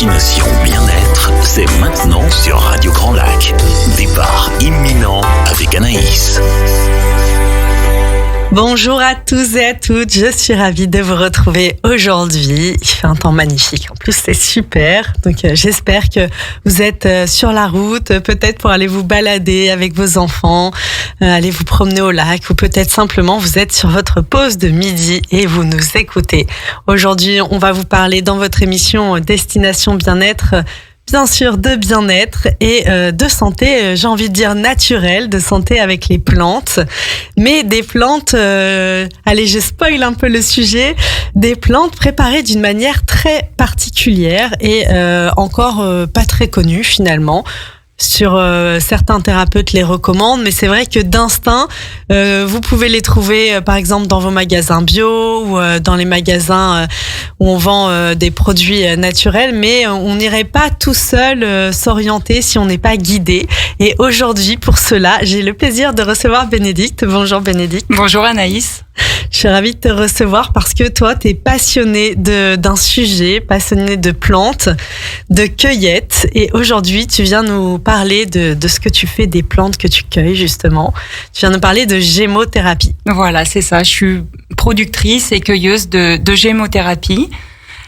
Destination Bien-être, c'est maintenant sur Radio Grand Lac. Départ imminent avec Anaïs. Bonjour à tous et à toutes, je suis ravie de vous retrouver aujourd'hui. Il fait un temps magnifique, en plus c'est super. Donc j'espère que vous êtes sur la route, peut-être pour aller vous balader avec vos enfants, aller vous promener au lac ou peut-être simplement vous êtes sur votre pause de midi et vous nous écoutez. Aujourd'hui, on va vous parler dans votre émission Destination Bien-être, bien sûr de bien-être et de santé, j'ai envie de dire naturelle, de santé avec les plantes, mais des plantes, allez je spoil un peu le sujet, des plantes préparées d'une manière très particulière et encore pas très connue finalement. Certains thérapeutes les recommandent, mais c'est vrai que d'instinct, vous pouvez les trouver par exemple dans vos magasins bio ou dans les magasins où on vend des produits naturels, mais on n'irait pas tout seul s'orienter si on n'est pas guidé. Et aujourd'hui, pour cela, j'ai le plaisir de recevoir Bénédicte. Bonjour Bénédicte. Bonjour Anaïs. Je suis ravie de te recevoir parce que toi, tu es passionnée d'un sujet, passionnée de plantes, de cueillettes. Et aujourd'hui, tu viens nous parler de ce que tu fais des plantes que tu cueilles, justement. Tu viens nous parler de gémothérapie. Voilà, c'est ça. Je suis productrice et cueilleuse de gémothérapie.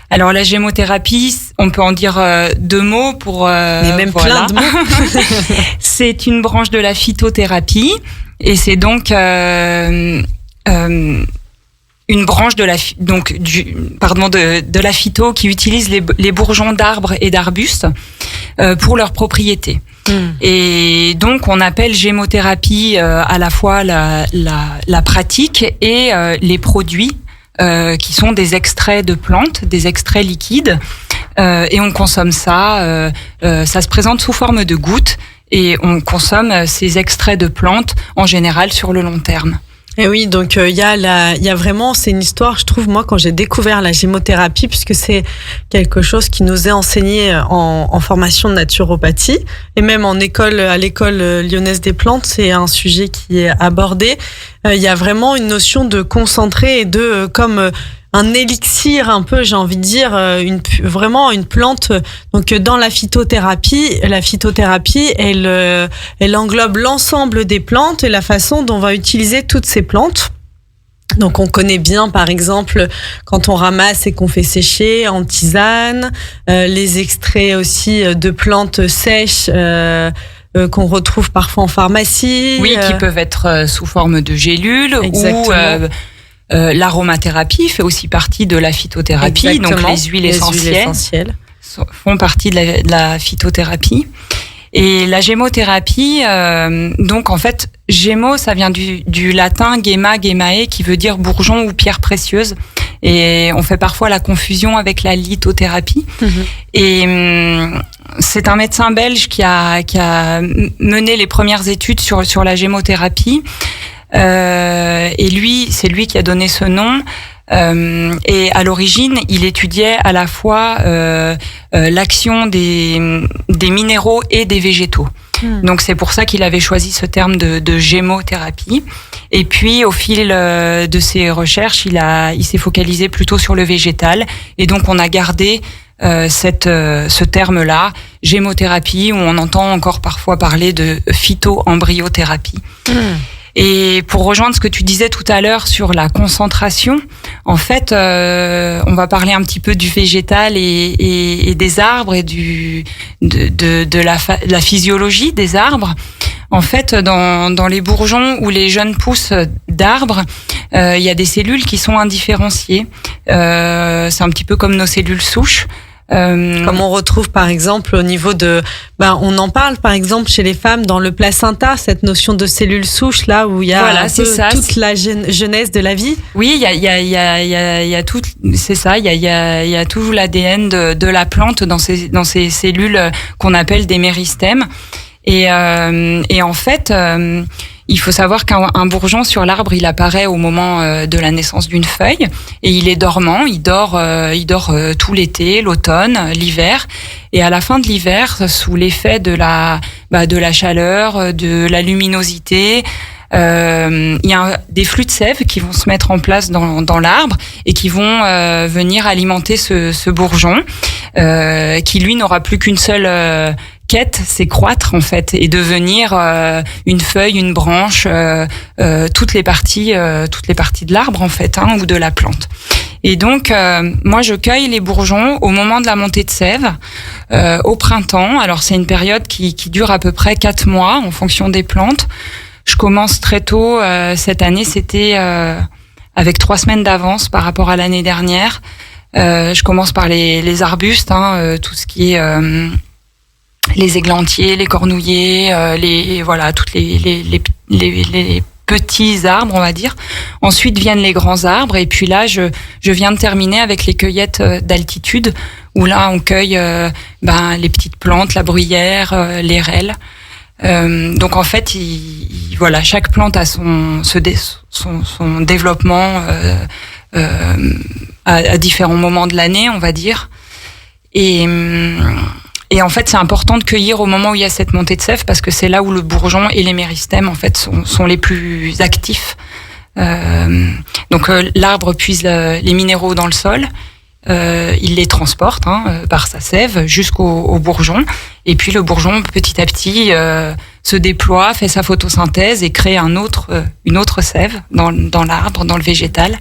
Alors la gémothérapie, on peut en dire deux mots pour... Mais même voilà. plein de mots. C'est une branche de la phytothérapie et c'est donc... une branche de la phyto qui utilise les bourgeons d'arbres et d'arbustes pour leurs propriétés. Et donc on appelle gémothérapie à la fois la pratique et les produits qui sont des extraits de plantes, des extraits liquides, et on consomme ça. Ça se présente sous forme de gouttes et on consomme ces extraits de plantes en général sur le long terme. Et oui, donc il y a vraiment, c'est une histoire, je trouve, moi, quand j'ai découvert la gémothérapie, puisque c'est quelque chose qui nous est enseigné en formation de naturopathie, et même à l'école lyonnaise des plantes, c'est un sujet qui est abordé. Il y a vraiment une notion de concentré et de comme un élixir un peu, j'ai envie de dire, vraiment une plante. Donc dans la phytothérapie, elle englobe l'ensemble des plantes et la façon dont on va utiliser toutes ces plantes. Donc on connaît bien par exemple quand on ramasse et qu'on fait sécher en tisane, les extraits aussi de plantes sèches qu'on retrouve parfois en pharmacie. Oui, qui peuvent être sous forme de gélules. Exactement. Ou l'aromathérapie fait aussi partie de la phytothérapie. Exactement. Donc les huiles essentielles font partie de la phytothérapie. Et la gémothérapie, donc en fait, gémo, ça vient du latin gemma, gemmae, qui veut dire bourgeon ou pierre précieuse. Et on fait parfois la confusion avec la lithothérapie. Et c'est un médecin belge qui a mené les premières études sur la gémothérapie. Et c'est lui qui a donné ce nom. Et à l'origine, il étudiait à la fois l'action des minéraux et des végétaux. Donc c'est pour ça qu'il avait choisi ce terme de gémothérapie. Et puis au fil de ses recherches, il s'est focalisé plutôt sur le végétal. Et donc on a gardé ce terme-là, gémothérapie, où on entend encore parfois parler de phytoembryothérapie. Et pour rejoindre ce que tu disais tout à l'heure sur la concentration, en fait, on va parler un petit peu du végétal et des arbres et de la physiologie des arbres. En fait, dans les bourgeons ou les jeunes pousses d'arbres, il y a des cellules qui sont indifférenciées. C'est un petit peu comme nos cellules souches. Comme on retrouve par exemple au niveau on en parle par exemple chez les femmes dans le placenta, cette notion de cellules souches là où il y a toute la genèse de la vie. Oui, il y a tout, c'est ça, il y a tout l'ADN de la plante dans ces cellules qu'on appelle des méristèmes. Et en fait, il faut savoir qu'un bourgeon sur l'arbre, il apparaît au moment de la naissance d'une feuille et il est dormant, il dort tout l'été, l'automne, l'hiver, et à la fin de l'hiver, sous l'effet de la chaleur, de la luminosité, il y a des flux de sève qui vont se mettre en place dans l'arbre et qui vont venir alimenter ce bourgeon qui lui n'aura plus qu'une seule quête, c'est croître en fait et devenir une feuille, une branche, toutes les parties de l'arbre en fait, ou de la plante. Et donc moi je cueille les bourgeons au moment de la montée de sève au printemps. Alors c'est une période qui dure à peu près 4 mois en fonction des plantes. Je commence très tôt. Cette année, c'était avec 3 semaines d'avance par rapport à l'année dernière. Je commence par les arbustes, tout ce qui est les églantiers, les cornouillers, toutes les petits arbres, on va dire. Ensuite viennent les grands arbres, et puis là, je viens de terminer avec les cueillettes d'altitude, où là, on cueille les petites plantes, la bruyère, les rêles. Donc en fait, chaque plante a son développement à différents moments de l'année, on va dire. Et en fait, c'est important de cueillir au moment où il y a cette montée de sève, parce que c'est là où le bourgeon et les méristèmes en fait sont les plus actifs. Donc l'arbre puise les minéraux dans le sol. Il les transporte par sa sève jusqu'au bourgeon, et puis le bourgeon petit à petit se déploie, fait sa photosynthèse et crée une autre sève dans l'arbre, dans le végétal.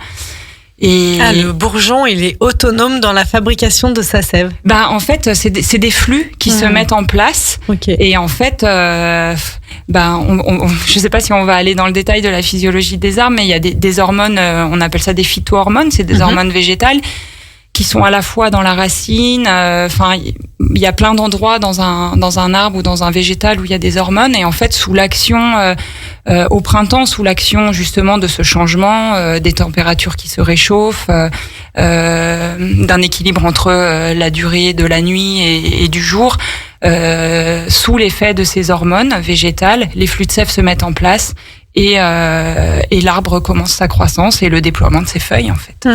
Et le bourgeon, il est autonome dans la fabrication de sa sève. En fait, c'est des flux qui se mettent en place. Okay. Et en fait, je sais pas si on va aller dans le détail de la physiologie des arbres, mais il y a des hormones, on appelle ça des phytohormones, c'est des hormones végétales qui sont à la fois dans la racine. Il y a plein d'endroits dans un arbre ou dans un végétal où il y a des hormones, et en fait, sous l'action au printemps, sous l'action justement de ce changement des températures qui se réchauffent, d'un équilibre entre la durée de la nuit et du jour, sous l'effet de ces hormones végétales, les flux de sève se mettent en place. Et l'arbre commence sa croissance et le déploiement de ses feuilles, en fait.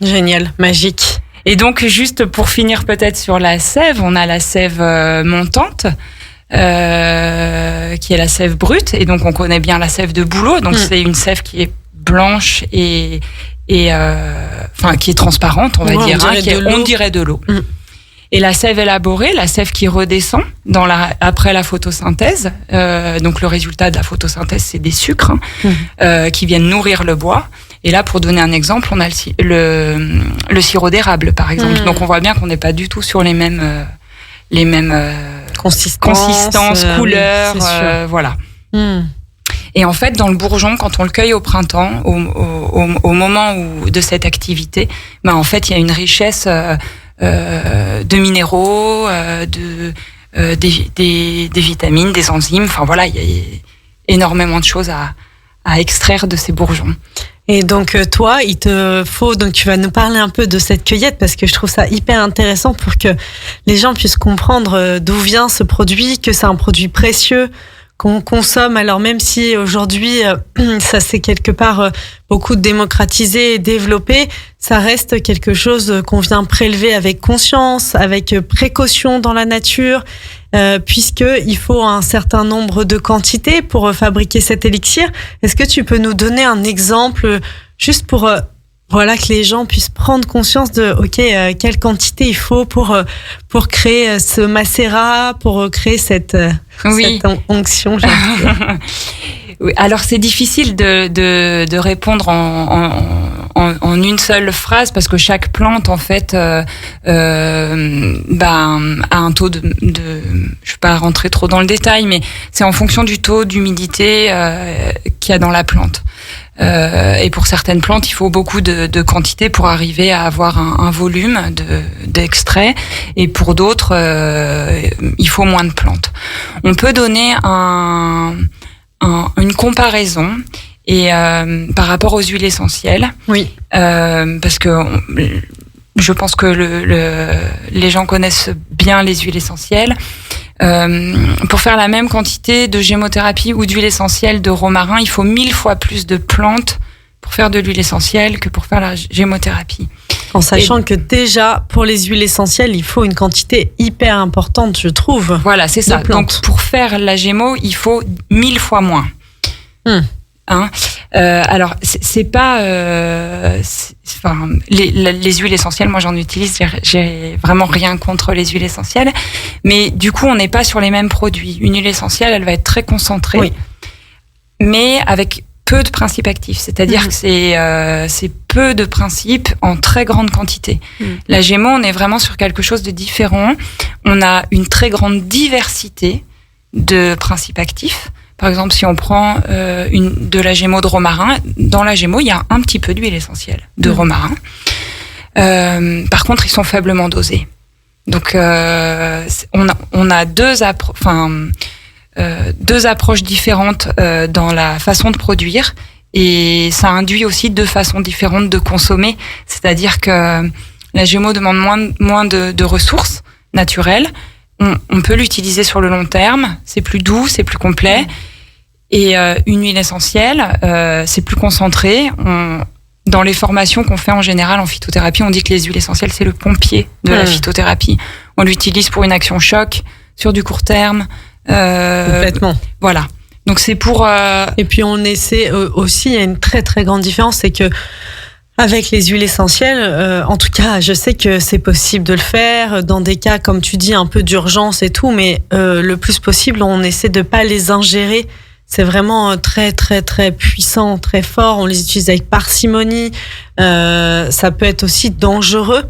Génial, magique. Et donc, juste pour finir peut-être sur la sève, on a la sève montante, qui est la sève brute. Et donc, on connaît bien la sève de bouleau. Donc, c'est une sève qui est blanche et qui est transparente, on va dire. On dirait de l'eau. Et la sève élaborée, la sève qui redescend après la photosynthèse, donc le résultat de la photosynthèse, c'est des sucres qui viennent nourrir le bois. Et là, pour donner un exemple, on a le sirop d'érable, par exemple. Donc on voit bien qu'on n'est pas du tout sur les mêmes consistances, couleurs, voilà. Et en fait, dans le bourgeon, quand on le cueille au printemps, au moment de cette activité, en fait, il y a une richesse de minéraux, des vitamines, des enzymes. Enfin voilà, il y a énormément de choses à extraire de ces bourgeons. Et donc toi, il te faut, donc tu vas nous parler un peu de cette cueillette, parce que je trouve ça hyper intéressant pour que les gens puissent comprendre d'où vient ce produit, que c'est un produit précieux qu'on consomme. Alors même si aujourd'hui ça s'est quelque part beaucoup démocratisé et développé, ça reste quelque chose qu'on vient prélever avec conscience, avec précaution dans la nature, puisque il faut un certain nombre de quantités pour fabriquer cet élixir. Est-ce que tu peux nous donner un exemple juste pour que les gens puissent prendre conscience de quelle quantité il faut pour créer ce macérat, pour créer cette onction. Oui, alors c'est difficile de répondre en une seule phrase, parce que chaque plante en fait a un taux de je vais pas rentrer trop dans le détail, mais c'est en fonction du taux d'humidité qu'il y a dans la plante. Et pour certaines plantes, il faut beaucoup de quantité pour arriver à avoir un volume d'extrait, et pour d'autres, il faut moins de plantes. On peut donner une comparaison par rapport aux huiles essentielles. Oui. Parce que je pense que les gens connaissent bien les huiles essentielles. Pour faire la même quantité de gémothérapie ou d'huile essentielle de romarin, il faut 1000 fois plus de plantes pour faire de l'huile essentielle que pour faire la gémothérapie. En sachant que déjà, pour les huiles essentielles, il faut une quantité hyper importante, je trouve. Voilà, c'est ça. Donc, pour faire la gémo, il faut 1000 fois moins. Alors c'est pas, les huiles essentielles. Moi, j'en utilise. J'ai vraiment rien contre les huiles essentielles, mais du coup, on n'est pas sur les mêmes produits. Une huile essentielle, elle va être très concentrée, mais avec peu de principes actifs. C'est-à-dire que c'est peu de principes en très grande quantité. La Gémeaux, on est vraiment sur quelque chose de différent. On a une très grande diversité de principes actifs. Par exemple, si on prend de la Gémeaux de romarin, dans la Gémeaux, il y a un petit peu d'huile essentielle de romarin. Par contre, ils sont faiblement dosés. Donc, on a deux approches différentes dans la façon de produire, et ça induit aussi deux façons différentes de consommer. C'est-à-dire que la Gémeaux demande moins de ressources naturelles. On peut l'utiliser sur le long terme, c'est plus doux, c'est plus complet. Et une huile essentielle, c'est plus concentré. Dans les formations qu'on fait en général en phytothérapie, on dit que les huiles essentielles, c'est le pompier de la phytothérapie. On l'utilise pour une action choc, sur du court terme. Complètement. Voilà. Donc c'est pour... Et puis on essaie aussi, il y a une très très grande différence, c'est que avec les huiles essentielles, en tout cas, je sais que c'est possible de le faire dans des cas, comme tu dis, un peu d'urgence et tout, mais le plus possible, on essaie de pas les ingérer. C'est vraiment très très très puissant, très fort. On les utilise avec parcimonie. Ça peut être aussi dangereux.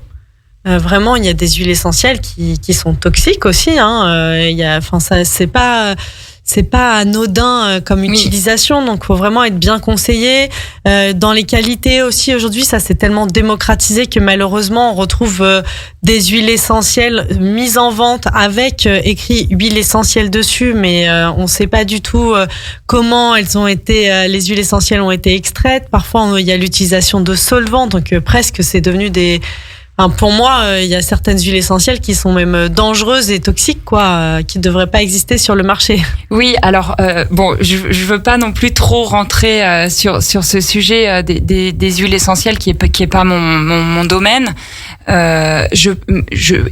Vraiment, il y a des huiles essentielles qui sont toxiques aussi. Ça, c'est pas anodin comme utilisation, donc faut vraiment être bien conseillé. Dans les qualités aussi, aujourd'hui, ça s'est tellement démocratisé que malheureusement, on retrouve des huiles essentielles mises en vente avec écrit huile essentielle dessus, mais on sait pas du tout comment les huiles essentielles ont été extraites. Parfois, il y a l'utilisation de solvants, donc presque c'est devenu des... pour moi, il y a certaines huiles essentielles qui sont même dangereuses et toxiques, qui ne devraient pas exister sur le marché. Oui, alors je veux pas non plus trop rentrer sur ce sujet des huiles essentielles qui est pas mon domaine.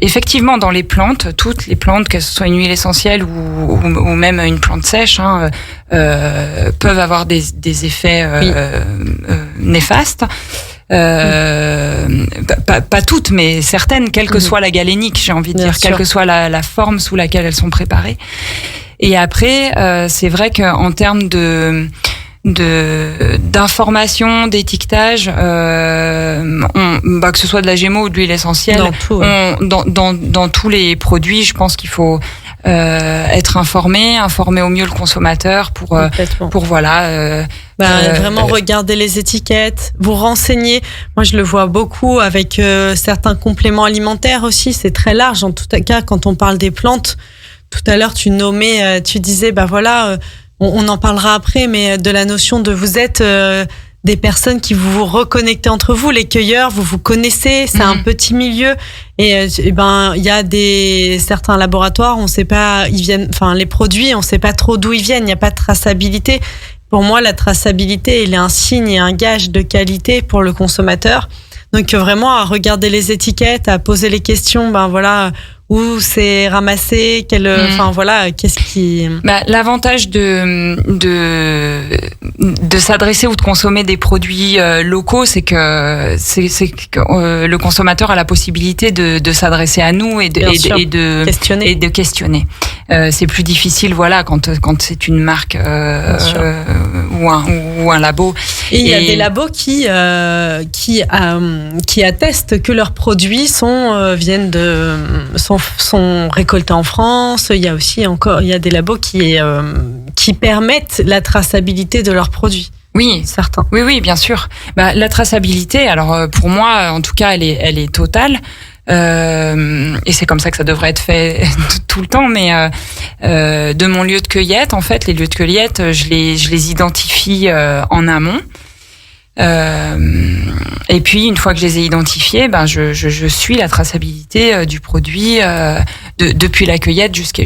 Effectivement, dans les plantes, toutes les plantes, que ce soit une huile essentielle ou même une plante sèche, peuvent avoir des effets néfastes. Pas toutes, mais certaines, quelle que soit la galénique, j'ai envie de dire, quelle que soit la forme sous laquelle elles sont préparées. Et après, c'est vrai qu'en termes d'information, d'étiquetage, que ce soit de la Gémeaux ou de l'huile essentielle, dans tous les produits, je pense qu'il faut être informer au mieux le consommateur pour vraiment regarder les étiquettes, vous renseigner. Moi, je le vois beaucoup avec certains compléments alimentaires aussi. C'est très large. En tout cas, quand on parle des plantes, tout à l'heure, tu disais, on en parlera après, mais de la notion de vous êtes des personnes qui vous reconnectez entre vous, les cueilleurs, vous vous connaissez, c'est un petit milieu. Et il y a certains laboratoires, on sait pas, les produits, on sait pas trop d'où ils viennent, il n'y a pas de traçabilité. Pour moi, la traçabilité, il est un signe et un gage de qualité pour le consommateur. Donc vraiment, à regarder les étiquettes, à poser les questions, où c'est ramassé, qu'est-ce qui... L'avantage de s'adresser ou de consommer des produits locaux, c'est que le consommateur a la possibilité de s'adresser à nous et de questionner. C'est plus difficile, quand c'est une marque ou un labo. Et il y a des labos qui attestent que leurs produits sont récoltés en France. Il y a aussi des labos qui permettent la traçabilité de leurs produits. Oui, certains. Oui, bien sûr. La traçabilité, alors pour moi, en tout cas, elle est totale. Et c'est comme ça que ça devrait être fait tout le temps, mais de mon lieu de cueillette, en fait, les lieux de cueillette, je les identifie en amont. Et puis une fois que je les ai identifiés, je suis la traçabilité du produit depuis la cueillette jusqu'au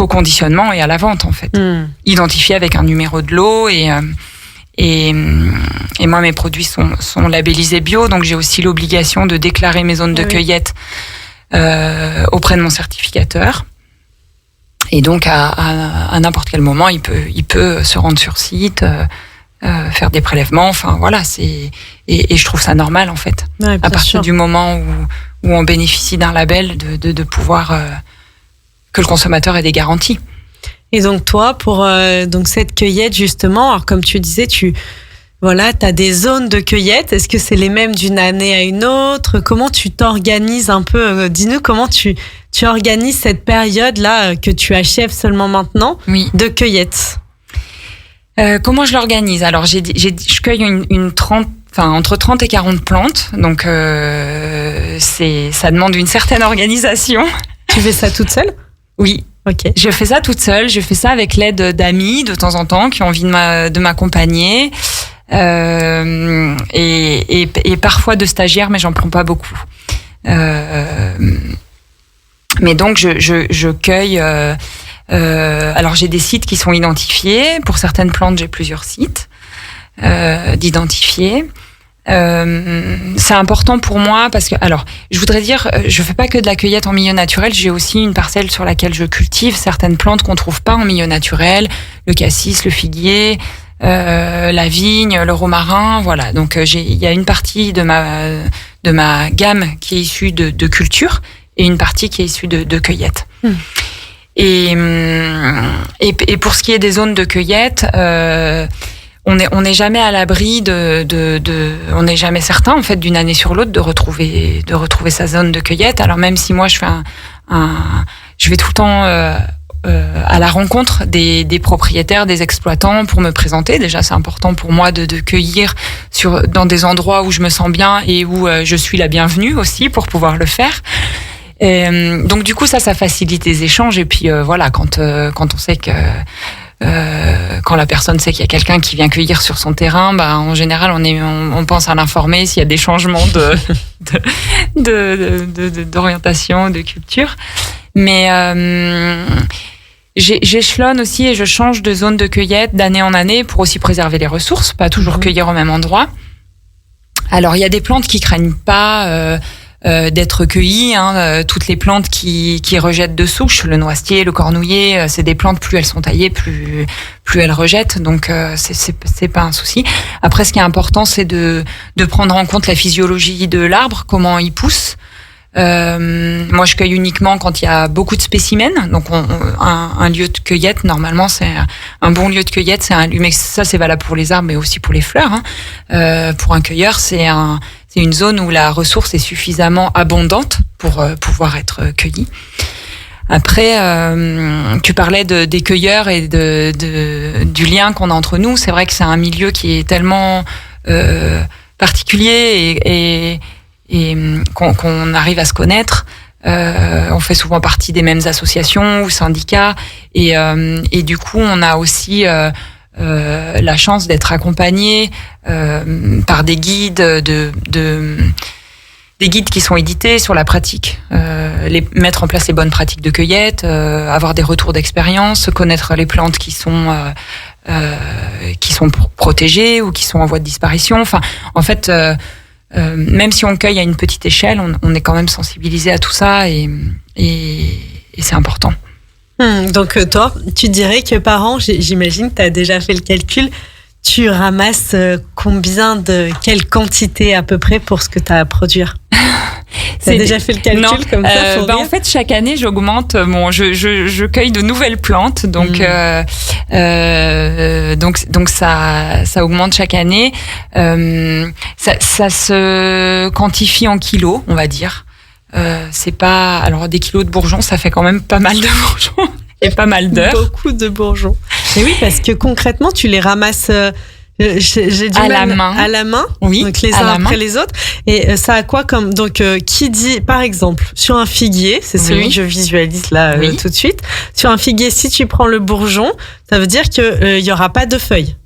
conditionnement et à la vente, en fait. Identifié avec un numéro de lot et moi, mes produits sont labellisés bio, donc j'ai aussi l'obligation de déclarer mes zones de cueillette auprès de mon certificateur. Et donc à n'importe quel moment, il peut se rendre sur site, faire des prélèvements. Enfin voilà, et je trouve ça normal en fait. Ouais, à partir du moment où on bénéficie d'un label, de pouvoir que le consommateur ait des garanties. Et donc toi, pour donc cette cueillette justement, alors comme tu disais, t'as des zones de cueillette. Est-ce que c'est les mêmes d'une année à une autre? Comment tu t'organises un peu? Dis-nous comment tu organises cette période-là que tu achèves seulement maintenant de cueillette. Comment je l'organise? Alors je cueille entre 30 et 40 plantes, donc ça demande une certaine organisation. Tu fais ça toute seule? Oui. Ok. Je fais ça toute seule. Je fais ça avec l'aide d'amis de temps en temps qui ont envie de m'accompagner, et parfois de stagiaires, mais j'en prends pas beaucoup. Mais donc je cueille. Alors j'ai des sites qui sont identifiés. Pour certaines plantes, j'ai plusieurs sites d'identifier. C'est important pour moi parce que, alors, je voudrais dire, je fais pas que de la cueillette en milieu naturel. J'ai aussi une parcelle sur laquelle je cultive certaines plantes qu'on trouve pas en milieu naturel, le cassis, le figuier, la vigne, le romarin, voilà. Donc il y a une partie de ma gamme qui est issue de culture et une partie qui est issue de cueillette. Et pour ce qui est des zones de cueillette, on n'est jamais à l'abri on n'est jamais certain en fait d'une année sur l'autre de retrouver sa zone de cueillette. Alors même si moi je vais tout le temps à la rencontre des propriétaires, des exploitants pour me présenter. Déjà c'est important pour moi de cueillir dans des endroits où je me sens bien et où je suis la bienvenue aussi pour pouvoir le faire. Donc du coup ça facilite les échanges, et puis voilà, quand on sait que quand la personne sait qu'il y a quelqu'un qui vient cueillir sur son terrain, en général on pense à l'informer s'il y a des changements d'orientation, de culture. Mais j'échelonne aussi et je change de zone de cueillette d'année en année pour aussi préserver les ressources, pas toujours cueillir au même endroit. Alors il y a des plantes qui craignent pas d'être cueillies, toutes les plantes qui rejettent de souche, le noisetier, le cornouiller, c'est des plantes, plus elles sont taillées, plus elles rejettent, donc c'est pas un souci. Après, ce qui est important, c'est de prendre en compte la physiologie de l'arbre, comment il pousse. Moi, je cueille uniquement quand il y a beaucoup de spécimens. Donc, un lieu de cueillette, normalement, c'est un bon lieu de cueillette. Mais ça, c'est valable pour les arbres, mais aussi pour les fleurs. Pour un cueilleur, c'est une zone où la ressource est suffisamment abondante pour pouvoir être cueillie. Après, tu parlais des cueilleurs et du lien qu'on a entre nous. C'est vrai que c'est un milieu qui est tellement particulier et qu'on arrive à se connaître. On fait souvent partie des mêmes associations ou syndicats, et du coup on a aussi la chance d'être accompagné par des guides des guides qui sont édités sur la pratique, mettre en place les bonnes pratiques de cueillette, avoir des retours d'expérience, connaître les plantes qui sont protégées ou qui sont en voie de disparition. Enfin, en fait, même si on cueille à une petite échelle, on est quand même sensibilisé à tout ça, et c'est important. Donc toi, tu dirais que par an, j'imagine que tu as déjà fait le calcul, tu ramasses quelle quantité à peu près pour ce que tu as à produire? Tu as déjà fait le calcul? Non, comme ça? En fait, chaque année, j'augmente. Je cueille de nouvelles plantes, donc ça augmente chaque année. Ça se quantifie en kilos, on va dire. C'est pas, alors des kilos de bourgeons, ça fait quand même pas mal de bourgeons et pas mal d'heures. Beaucoup de bourgeons. Et oui, parce que concrètement, tu les ramasses. J'ai dit à la main, oui, donc les uns après les autres. Et ça a quoi comme, donc qui dit, par exemple, sur un figuier, c'est celui que je visualise là tout de suite. Sur un figuier, si tu prends le bourgeon, ça veut dire que y aura pas de feuilles.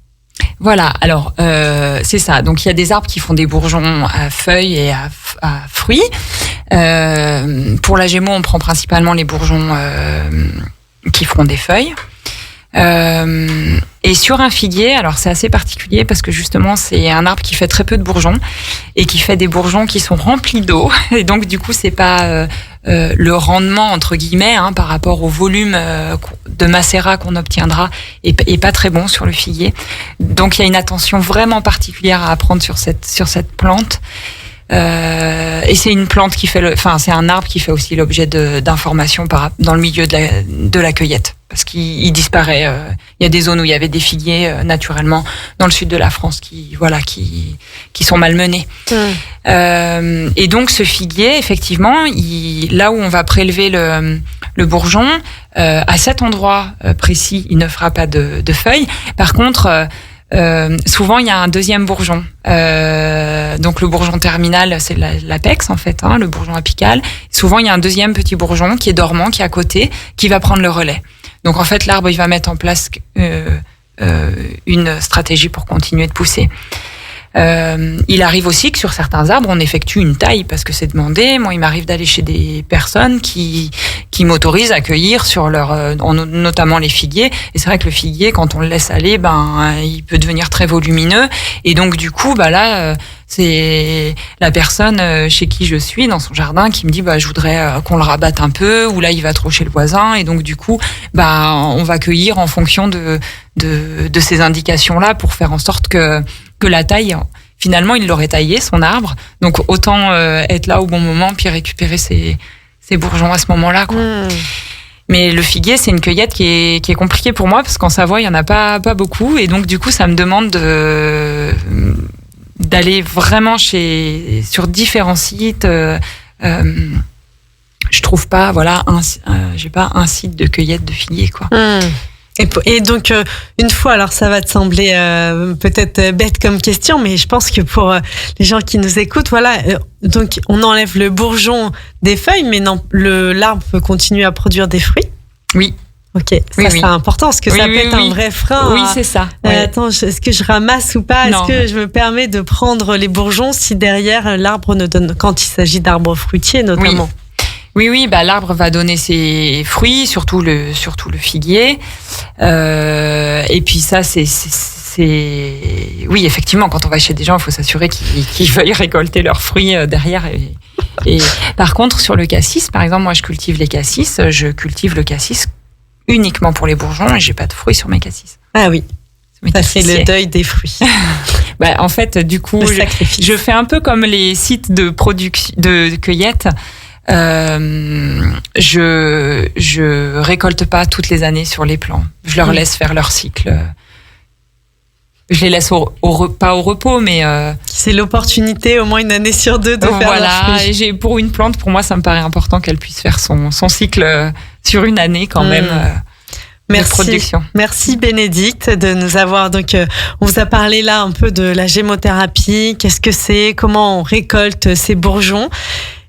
Voilà, alors c'est ça. Donc il y a des arbres qui font des bourgeons à feuilles et à fruits. Pour la Gémeaux, on prend principalement les bourgeons qui feront des feuilles. Et sur un figuier, alors c'est assez particulier parce que justement c'est un arbre qui fait très peu de bourgeons et qui fait des bourgeons qui sont remplis d'eau. Et donc du coup c'est pas le rendement entre guillemets par rapport au volume de macérat qu'on obtiendra est pas très bon sur le figuier. Donc il y a une attention vraiment particulière à prendre sur cette plante. Et c'est une plante qui fait c'est un arbre qui fait aussi l'objet d'informations dans le milieu de la cueillette, parce qu'il disparaît. Il y a des zones où il y avait des figuiers naturellement dans le sud de la France qui sont malmenés. Et donc ce figuier, effectivement, là où on va prélever le bourgeon, à cet endroit précis, il ne fera pas de feuilles. Par contre, souvent il y a un deuxième bourgeon. Donc le bourgeon terminal, c'est l'apex en fait, le bourgeon apical. Souvent il y a un deuxième petit bourgeon qui est dormant, qui est à côté, qui va prendre le relais. Donc en fait l'arbre il va mettre en place une stratégie pour continuer de pousser. Il arrive aussi que sur certains arbres on effectue une taille parce que c'est demandé. Moi il m'arrive d'aller chez des personnes qui m'autorisent à cueillir sur notamment les figuiers, et c'est vrai que le figuier quand on le laisse aller il peut devenir très volumineux, et donc du coup là c'est la personne chez qui je suis dans son jardin qui me dit je voudrais qu'on le rabatte un peu, ou là il va trop chez le voisin, et donc du coup on va cueillir en fonction de ces indications là pour faire en sorte que la taille, finalement il l'aurait taillé son arbre, donc autant être là au bon moment puis récupérer ses bourgeons à ce moment-là quoi. Mais le figuier, c'est une cueillette qui est compliquée pour moi parce qu'en Savoie il y en a pas beaucoup, et donc du coup ça me demande d'aller vraiment sur différents sites. Je trouve pas j'ai pas un site de cueillette de figuier quoi. Et donc, une fois, alors ça va te sembler peut-être bête comme question, mais je pense que pour les gens qui nous écoutent, donc on enlève le bourgeon des feuilles, mais non, l'arbre peut continuer à produire des fruits. Oui. Ok, c'est important parce que ça peut être un vrai frein. Oui, c'est ça. Attends, est-ce que je ramasse ou pas? Est-ce que je me permets de prendre les bourgeons si derrière l'arbre ne donne, quand il s'agit d'arbres fruitiers notamment? Oui, l'arbre va donner ses fruits, surtout le figuier. Et puis ça, oui, effectivement, quand on va chez des gens, il faut s'assurer qu'ils veuillent récolter leurs fruits derrière. Et par contre, sur le cassis, par exemple, moi, je cultive les cassis. Je cultive le cassis uniquement pour les bourgeons et j'ai pas de fruits sur mes cassis. Ah oui. Ça fait le deuil des fruits. En fait, du coup, je fais un peu comme les sites de production, de cueillette. Je récolte pas toutes les années sur les plants. Je leur laisse faire leur cycle. Je les laisse pas au repos, mais c'est l'opportunité au moins une année sur deux de faire leur fruit. Pour une plante, pour moi, ça me paraît important qu'elle puisse faire son cycle sur une année quand même. Merci Bénédicte de nous avoir on vous a parlé là un peu de la gémothérapie, qu'est-ce que c'est, comment on récolte ces bourgeons.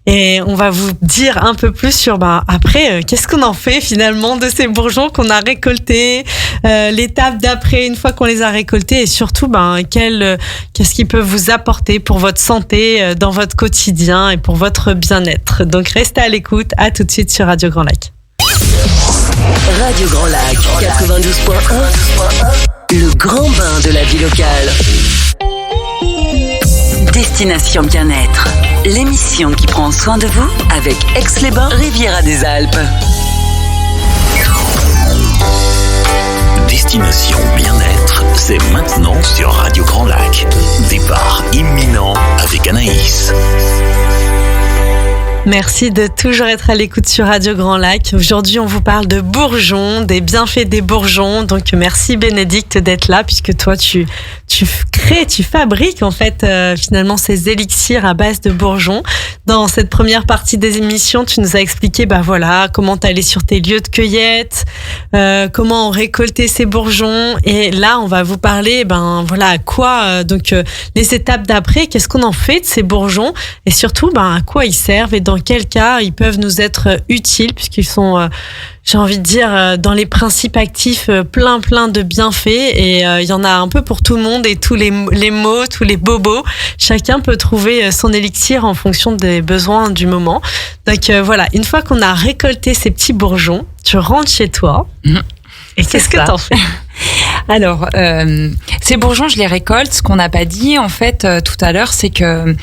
Et on va vous dire un peu plus sur après qu'est-ce qu'on en fait finalement de ces bourgeons qu'on a récoltés, l'étape d'après une fois qu'on les a récoltés, et surtout qu'est-ce qu'ils peuvent vous apporter pour votre santé dans votre quotidien et pour votre bien-être. Donc restez à l'écoute, à tout de suite sur Radio Grand Lac. Radio Grand Lac 92.1, le grand bain de la vie locale. Destination Bien-être, l'émission qui prend soin de vous avec Aix-les-Bains, Riviera des Alpes. Destination Bien-être, c'est maintenant sur Radio Grand Lac. Départ imminent avec Anaïs. Merci de toujours être à l'écoute sur Radio Grand Lac. Aujourd'hui, on vous parle de bourgeons, des bienfaits des bourgeons. Donc, merci Bénédicte d'être là, puisque toi, tu fabriques en fait finalement ces élixirs à base de bourgeons. Dans cette première partie des émissions, tu nous as expliqué comment t'allais sur tes lieux de cueillette, comment récolter ces bourgeons. Et là, on va vous parler à quoi les étapes d'après, qu'est-ce qu'on en fait de ces bourgeons, et surtout à quoi ils servent et dans quel cas ils peuvent nous être utiles, puisqu'ils sont j'ai envie de dire dans les principes actifs plein de bienfaits, et il y en a un peu pour tout le monde et tous les mots, tous les bobos. Chacun peut trouver son élixir en fonction des besoins du moment. Donc une fois qu'on a récolté ces petits bourgeons, tu rentres chez toi. Et qu'est-ce que t'en fais? Alors, ces bourgeons, je les récolte. Ce qu'on n'a pas dit, en fait, tout à l'heure, c'est que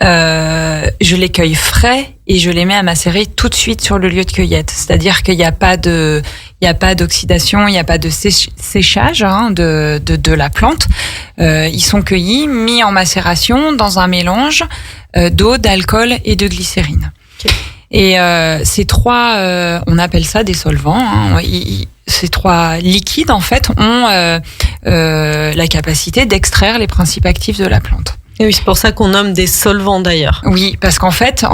je les cueille frais et je les mets à macérer tout de suite sur le lieu de cueillette. C'est-à-dire qu'il n'y a pas d'oxydation, il n'y a pas de séchage de la plante. Ils sont cueillis, mis en macération dans un mélange d'eau, d'alcool et de glycérine. Okay. Et ces trois, on appelle ça des solvants. Ces trois liquides, en fait, ont la capacité d'extraire les principes actifs de la plante. Et oui, c'est pour ça qu'on nomme des solvants d'ailleurs. Oui, parce qu'en fait,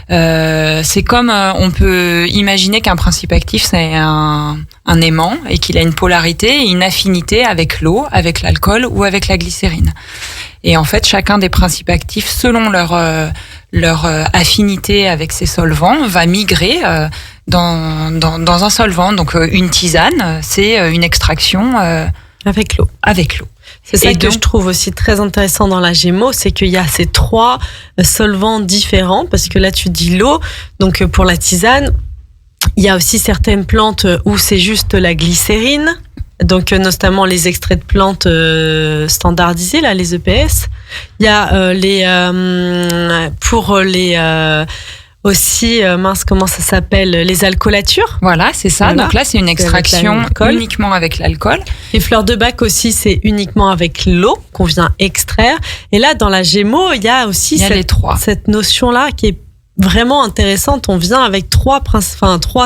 c'est comme on peut imaginer qu'un principe actif, c'est un aimant et qu'il a une polarité et une affinité avec l'eau, avec l'alcool ou avec la glycérine. Et en fait, chacun des principes actifs, selon leur affinité avec ces solvants, va migrer dans un solvant. Donc, une tisane, c'est une extraction avec l'eau. Avec l'eau. C'est ça que je trouve aussi très intéressant dans la Gémeaux, c'est qu'il y a ces trois solvants différents, parce que là tu dis l'eau, donc pour la tisane, il y a aussi certaines plantes où c'est juste la glycérine, donc notamment les extraits de plantes standardisés, là, les EPS. Il y a aussi, comment ça s'appelle, les alcoolatures. Voilà, c'est ça. Voilà. Donc là, c'est une extraction uniquement avec l'alcool. Les fleurs de bac aussi, c'est uniquement avec l'eau qu'on vient extraire. Et là, dans la Gémeaux, il y a aussi cette notion-là qui est vraiment intéressante. On vient avec trois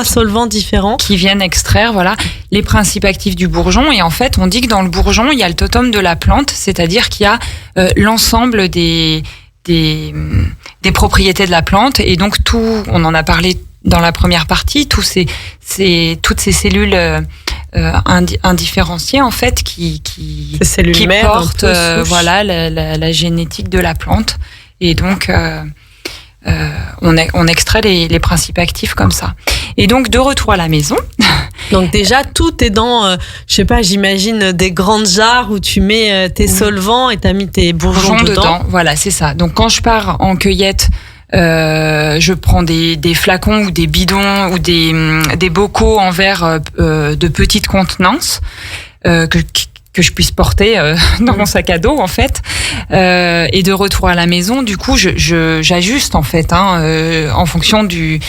solvants différents. Qui viennent extraire, voilà, les principes actifs du bourgeon. Et en fait, on dit que dans le bourgeon, il y a le totem de la plante, c'est-à-dire qu'il y a l'ensemble des propriétés de la plante, et donc on en a parlé dans la première partie, toutes ces cellules indifférenciées en fait qui portent voilà la génétique de la plante, et donc on extrait les principes actifs comme ça. Et donc de retour à la maison. Donc déjà tout est dans, je sais pas, j'imagine des grandes jarres où tu mets tes solvants et t'as mis tes bourgeons dedans. Voilà, c'est ça. Donc quand je pars en cueillette, je prends des flacons ou des bidons ou des bocaux en verre de petite contenance que je puisse porter dans mon sac à dos en fait, et de retour à la maison, du coup j'ajuste en fait en fonction du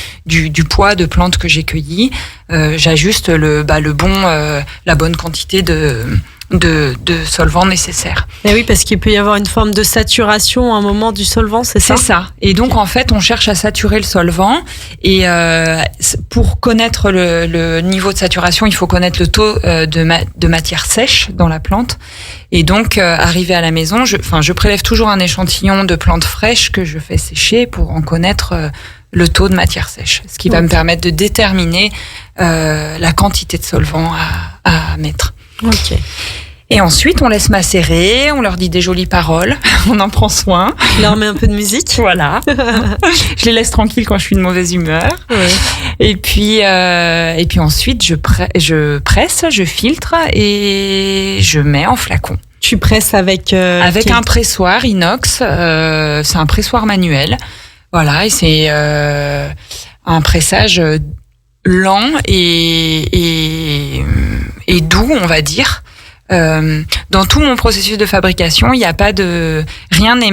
poids de plantes que j'ai cueillies, j'ajuste la bonne quantité de solvant nécessaire. Et oui, parce qu'il peut y avoir une forme de saturation à un moment du solvant, c'est ça ? C'est ça. Et donc, en fait, on cherche à saturer le solvant. Et pour connaître le niveau de saturation, il faut connaître le taux de matière sèche dans la plante. Et donc, arrivé à la maison, je prélève toujours un échantillon de plantes fraîches que je fais sécher pour en connaître le taux de matière sèche. Ce qui va me permettre de déterminer la quantité de solvant à mettre. Ok. Et ensuite, on laisse macérer, on leur dit des jolies paroles, on en prend soin. Je leur mets un peu de musique. Voilà. Je les laisse tranquilles quand je suis de mauvaise humeur. Ouais. Et puis ensuite, je presse, je filtre et je mets en flacon. Tu presses avec un pressoir inox. C'est un pressoir manuel. Voilà, et c'est un pressage lent et doux, on va dire. Dans tout mon processus de fabrication, il n'y a pas rien n'est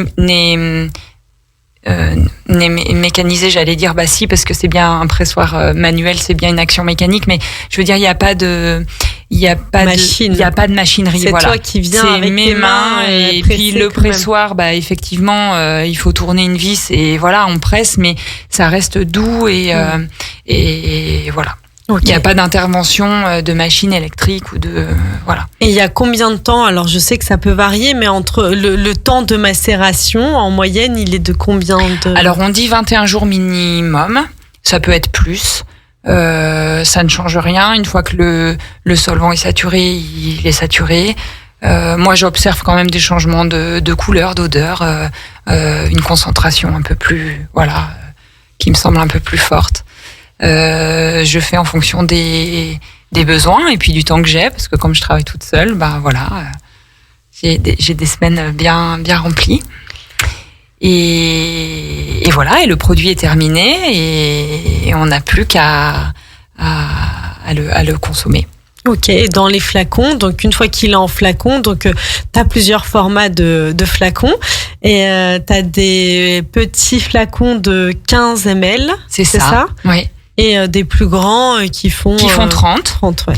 mécanisé, j'allais dire, bah si, parce que c'est bien un pressoir manuel, c'est bien une action mécanique, mais je veux dire, il n'y a pas de machinerie. C'est voilà. Toi qui viens avec mes tes mains et puis le pressoir, bah effectivement, il faut tourner une vis et voilà, on presse, mais ça reste doux et voilà. Okay. Il n'y a pas d'intervention de machine électrique ou de voilà. Et il y a combien de temps? Alors je sais que ça peut varier, mais entre le temps de macération en moyenne, il est de combien de... Alors on dit 21 jours minimum. Ça peut être plus. Ça ne change rien. Une fois que le solvant est saturé, il est saturé. Moi, j'observe quand même des changements de couleur, d'odeur, une concentration un peu plus, qui me semble un peu plus forte. Je fais en fonction des besoins et puis du temps que j'ai, parce que comme je travaille toute seule, j'ai des semaines bien remplies. Et voilà, et le produit est terminé et on n'a plus qu'à le consommer. Ok, et dans les flacons, donc une fois qu'il est en flacon, donc tu as plusieurs formats de flacons et tu as des petits flacons de 15 ml, c'est ça? Oui. Et des plus grands qui font 30. 30, ouais.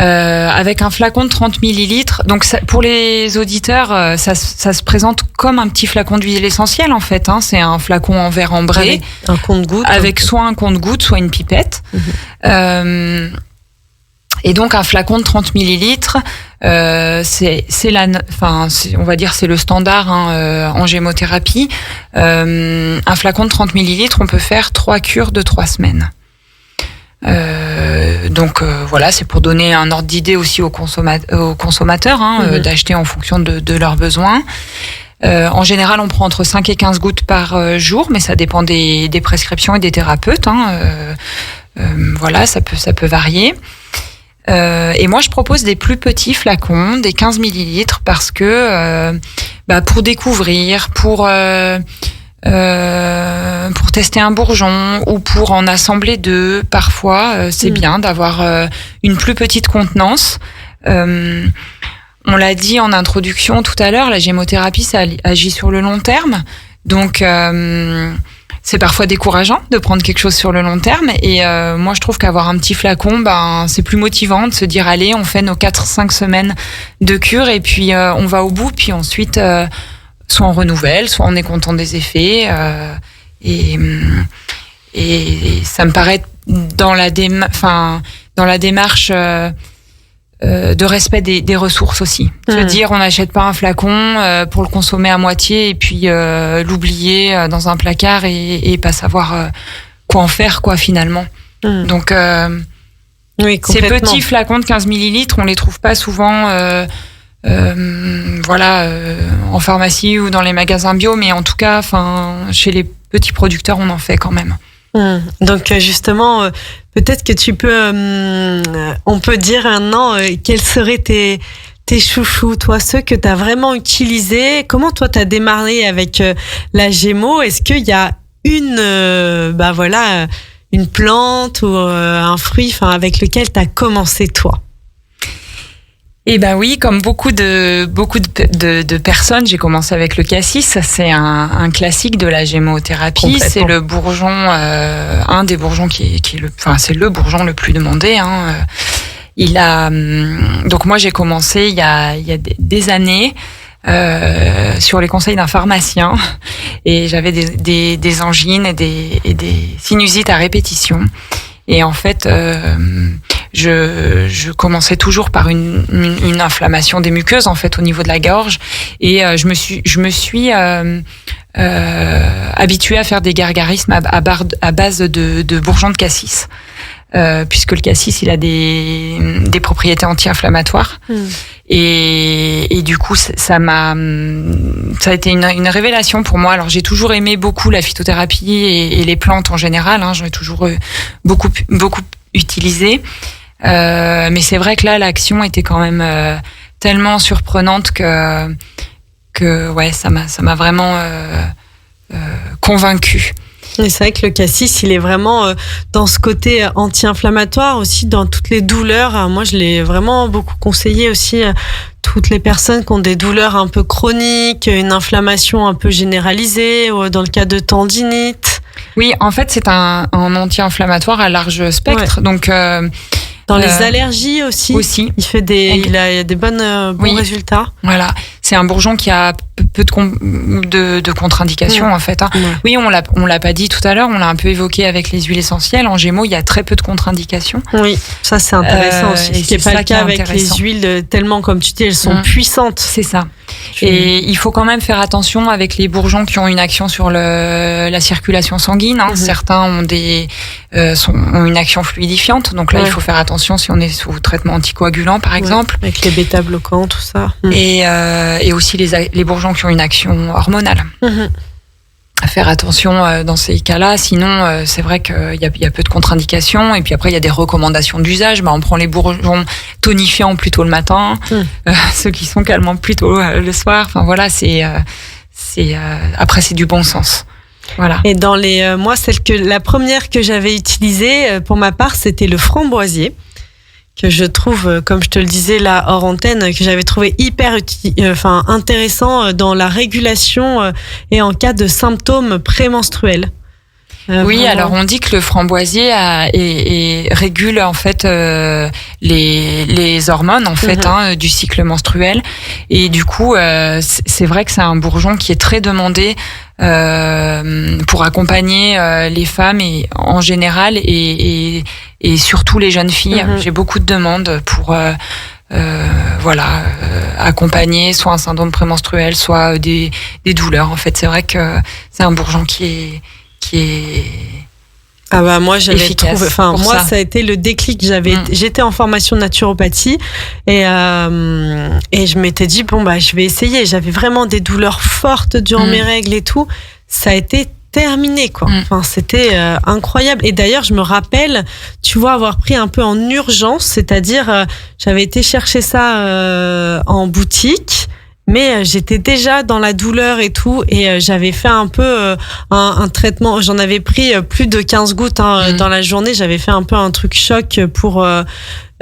Avec un flacon de 30 millilitres. Donc ça, pour les auditeurs, ça se présente comme un petit flacon d'huile essentielle en fait. Hein. C'est un flacon en verre ambré. Avec un compte-gouttes. Avec soit un compte-gouttes, soit une pipette. Et donc un flacon de 30 millilitres, on va dire c'est le standard en gémothérapie. Un flacon de 30 millilitres, on peut faire 3 cures de 3 semaines. Donc voilà, c'est pour donner un ordre d'idée aussi aux consommateurs, d'acheter en fonction de leurs besoins. En général, on prend entre 5 et 15 gouttes par jour, mais ça dépend des prescriptions et des thérapeutes. Voilà, ça peut varier. Et moi, je propose des plus petits flacons, des 15 millilitres, parce que pour découvrir, pour tester un bourgeon ou pour en assembler deux, parfois, c'est bien d'avoir une plus petite contenance. On l'a dit en introduction tout à l'heure, la gémothérapie, ça agit sur le long terme. Donc, c'est parfois décourageant de prendre quelque chose sur le long terme. Et moi, je trouve qu'avoir un petit flacon, c'est plus motivant de se dire, allez, on fait nos 4-5 semaines de cure et puis on va au bout. Puis ensuite, soit on renouvelle, soit on est content des effets. Et ça me paraît dans la démarche de respect des ressources aussi. Se dire, on n'achète pas un flacon pour le consommer à moitié et puis l'oublier dans un placard et pas savoir quoi en faire, finalement. Donc, oui, ces petits flacons de 15 millilitres, on les trouve pas souvent en pharmacie ou dans les magasins bio, mais en tout cas, chez les petits producteurs, on en fait quand même. Donc justement, peut-être que tu peux, on peut dire maintenant quels seraient tes chouchous, toi, ceux que tu as vraiment utilisés. Comment toi tu as démarré avec la Gémo? Est-ce qu'il y a une plante ou un fruit, avec lequel tu as commencé toi? Eh ben oui, comme beaucoup de personnes, j'ai commencé avec le cassis. C'est un classique de la gémothérapie. C'est le bourgeon, un des bourgeons c'est le bourgeon le plus demandé. Donc moi j'ai commencé il y a des années sur les conseils d'un pharmacien et j'avais des angines et des sinusites à répétition. Et en fait, je commençais toujours par une inflammation des muqueuses en fait au niveau de la gorge et je me suis habituée à faire des gargarismes à base de bourgeons de cassis. Puisque le cassis il a des propriétés anti-inflammatoires et du coup ça a été une révélation pour moi. Alors j'ai toujours aimé beaucoup la phytothérapie et les plantes en général, j'en ai toujours beaucoup utilisé, mais c'est vrai que là l'action était quand même tellement surprenante que ça m'a vraiment convaincue. Et c'est vrai que le cassis, il est vraiment dans ce côté anti-inflammatoire aussi, dans toutes les douleurs. Moi, je l'ai vraiment beaucoup conseillé aussi à toutes les personnes qui ont des douleurs un peu chroniques, une inflammation un peu généralisée, ou dans le cas de tendinite. Oui, en fait, c'est un anti-inflammatoire à large spectre. Ouais. Donc, dans les allergies aussi. Il a des bons résultats. Voilà. C'est un bourgeon qui a peu de contre-indications, en fait. Ouais. Oui, on l'a pas dit tout à l'heure, on l'a un peu évoqué avec les huiles essentielles. En Gémeaux, il y a très peu de contre-indications. Oui, ça c'est intéressant aussi. Ce qui n'est pas le cas avec les huiles, tellement, comme tu dis, elles sont puissantes. C'est ça. Et il faut quand même faire attention avec les bourgeons qui ont une action sur la circulation sanguine. Certains ont ont une action fluidifiante. Donc là, il faut faire attention si on est sous traitement anticoagulant, par exemple. Avec les bêta-bloquants, tout ça. Et aussi les bourgeons qui ont une action hormonale. Faire attention dans ces cas-là, sinon c'est vrai qu'il y a peu de contre-indications. Et puis après, il y a des recommandations d'usage. On prend les bourgeons tonifiants plutôt le matin, ceux qui sont calmants plutôt le soir. Enfin voilà, après c'est du bon sens. Voilà. Et dans la première que j'avais utilisée pour ma part, c'était le framboisier, que je trouve, comme je te le disais là hors antenne, que j'avais trouvé hyper intéressant dans la régulation et en cas de symptômes prémenstruels. Oui, vraiment. alors on dit que le framboisier régule en fait les hormones en fait du cycle menstruel, et du coup c'est vrai que c'est un bourgeon qui est très demandé pour accompagner les femmes et en général et surtout les jeunes filles. J'ai beaucoup de demandes pour accompagner soit un syndrome prémenstruel, soit des douleurs. En fait, c'est vrai que c'est un bourgeon qui est moi j'avais efficace. Ça a été le déclic. J'étais en formation de naturopathie et je m'étais dit je vais essayer. J'avais vraiment des douleurs fortes durant mes règles et tout. Ça a été terminé quoi. C'était incroyable. Et d'ailleurs je me rappelle, tu vois, avoir pris un peu en urgence, c'est-à-dire j'avais été chercher ça en boutique. Mais j'étais déjà dans la douleur et tout, et j'avais fait un peu un traitement. J'en avais pris plus de 15 gouttes dans la journée. J'avais fait un peu un truc choc pour